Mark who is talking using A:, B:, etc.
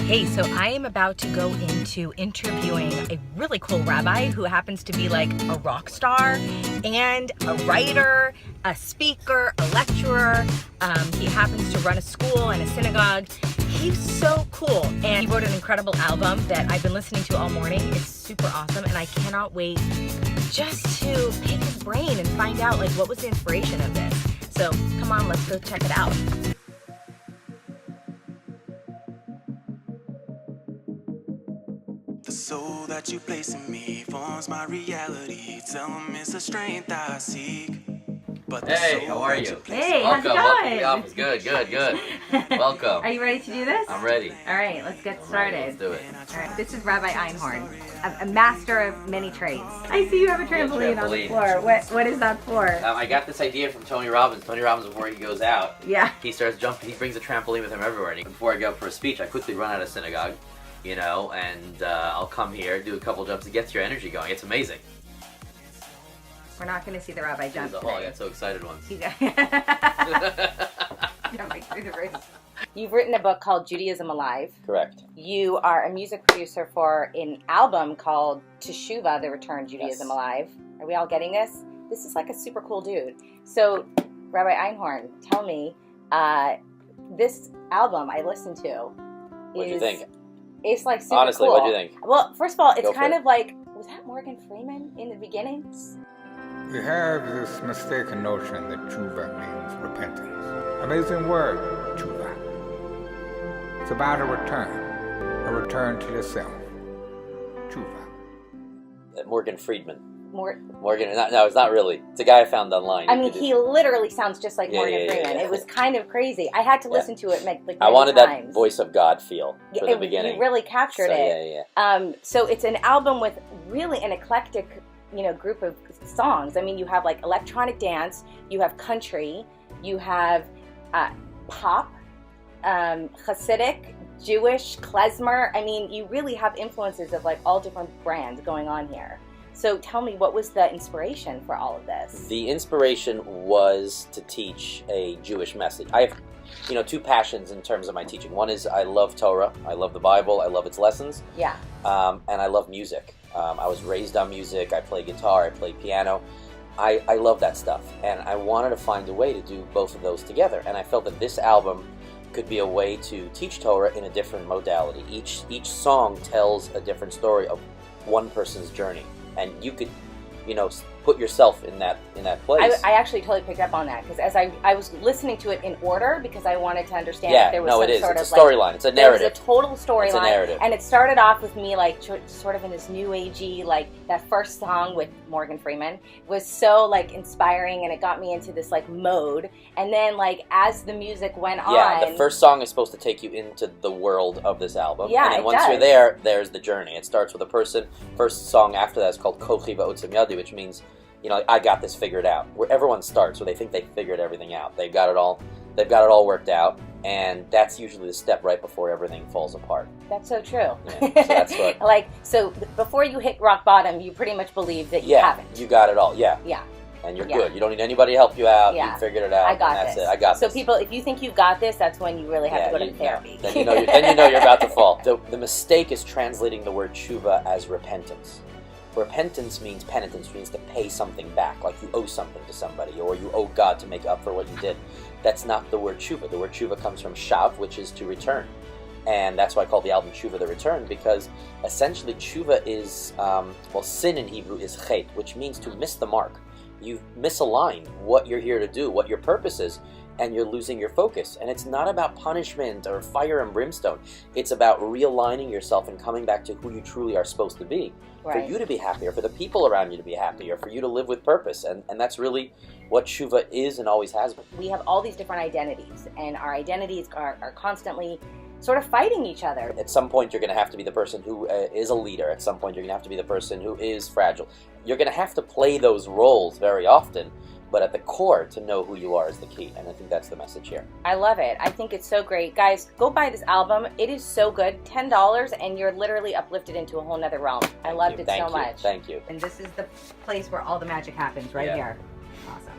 A: Hey, so I am about to go into interviewing a really cool rabbi who happens to be like a rock star and a writer, a speaker, a lecturer. He happens to run a school and a synagogue. He's so cool, and he wrote an incredible album that I've been listening to all morning. It's super awesome, and I cannot wait just to pick his brain and find out like what was the inspiration of this. So come on, let's go check it out.
B: The soul that you place in me forms my reality. Tell them it's the strength I seek. But
C: hey, how are you?
A: Hey,
C: welcome,
A: how's it going?
C: welcome to the office. Good. Welcome.
A: Are you ready to do this?
C: I'm ready.
A: All right, let's get started.
C: Let's do it.
A: All right, this is Rabbi Einhorn, a master of many trades. I see you have a trampoline on the floor. What is that for?
C: I got this idea from Tony Robbins. Tony Robbins, before he goes out, he starts jumping. He brings a trampoline with him everywhere. And before I go up for a speech, I quickly run out of synagogue, and I'll come here, do a couple jumps to get your energy going. It's amazing.
A: We're not going to see the rabbi jump.
C: I got so excited once.
A: Jumping through the roof. You've written a book called Judaism Alive.
C: Correct.
A: You are a music producer for an album called Teshuvah The Return, Judaism Alive. Are we all getting this? This is like a super cool dude. So, Rabbi Einhorn, tell me, this album I listened to
C: What'd you think?
A: It's like super
C: Honestly,
A: cool.
C: what'd you think?
A: Well, first of all, it's
C: Go
A: kind
C: for
A: of like, was that Morgan Freeman in the beginning?
D: We have this mistaken notion that Teshuvah means repentance. Amazing word, Teshuvah. It's about a return to yourself. Teshuvah.
C: Morgan Freeman.
A: Morgan?
C: No, it's not really. It's a guy I found online.
A: I mean, he literally sounds just like Morgan Freeman.
C: Yeah.
A: It was kind of crazy. I had to listen to it like many
C: I wanted
A: times.
C: that voice of God feel for the beginning.
A: You really captured it.
C: Yeah.
A: So it's an album with really an eclectic, group of songs. I mean, you have like electronic dance, you have country, you have pop, Hasidic, Jewish, Klezmer. I mean, you really have influences of like all different brands going on here. So tell me, what was the inspiration for all of this?
C: The inspiration was to teach a Jewish message. I have, two passions in terms of my teaching. One is I love Torah, I love the Bible, I love its lessons.
A: Yeah.
C: And I love music. I was raised on music, I play guitar, I play piano. I love that stuff. And I wanted to find a way to do both of those together. And I felt that this album could be a way to teach Torah in a different modality. Each song tells a different story of one person's journey. And you could, put yourself in that place.
A: I actually totally picked up on that because as I was listening to it in order because I wanted to understand if there was some sort of
C: it's a storyline. It's a narrative.
A: It was a total storyline.
C: It's a narrative.
A: And it started off with me like sort of in this new agey, like that first song with Morgan Freeman was so like inspiring and it got me into this like mode. And then like as the music went on.
C: Yeah, the first song is supposed to take you into the world of this album.
A: Yeah,
C: and then once you're there, there's the journey. It starts with a person. First song after that is called Kochi Ba'otzim Yadi, which means I got this figured out. Where everyone starts, where they think they figured everything out. They've got it all worked out, and that's usually the step right before everything falls apart.
A: That's so true.
C: Yeah, so that's what.
A: so before you hit rock bottom, you pretty much believe that you haven't.
C: You got it all. Yeah.
A: Yeah.
C: And you're good. You don't need anybody to help you out.
A: Yeah.
C: You figured it out.
A: I got
C: and that's
A: this.
C: it. I got
A: so
C: this.
A: people, if you think you've got this, that's when you really have to go to therapy.
C: Then you know you're about to fall. The mistake is translating the word tshuva as repentance. Repentance means penitence, means to pay something back, like you owe something to somebody, or you owe God to make up for what you did. That's not the word tshuva. The word tshuva comes from shav, which is to return. And that's why I call the album Teshuvah The Return, because essentially tshuva is, sin in Hebrew is chet, which means to miss the mark. You've misaligned what you're here to do, what your purpose is, and you're losing your focus. And it's not about punishment or fire and brimstone. It's about realigning yourself and coming back to who you truly are supposed to be.
A: Right.
C: For you to be happier, for the people around you to be happier, for you to live with purpose. And that's really what Teshuvah is and always has been.
A: We have all these different identities, and our identities are constantly sort of fighting each other.
C: At some point, you're going to have to be the person who is a leader. At some point, you're going to have to be the person who is fragile. You're going to have to play those roles very often, but at the core, to know who you are is the key, and I think that's the message here.
A: I love it. I think it's so great. Guys, go buy this album. It is so good. $10, and you're literally uplifted into a whole nother realm. I loved it so much.
C: Thank you.
A: And this is the place where all the magic happens, right here. Awesome.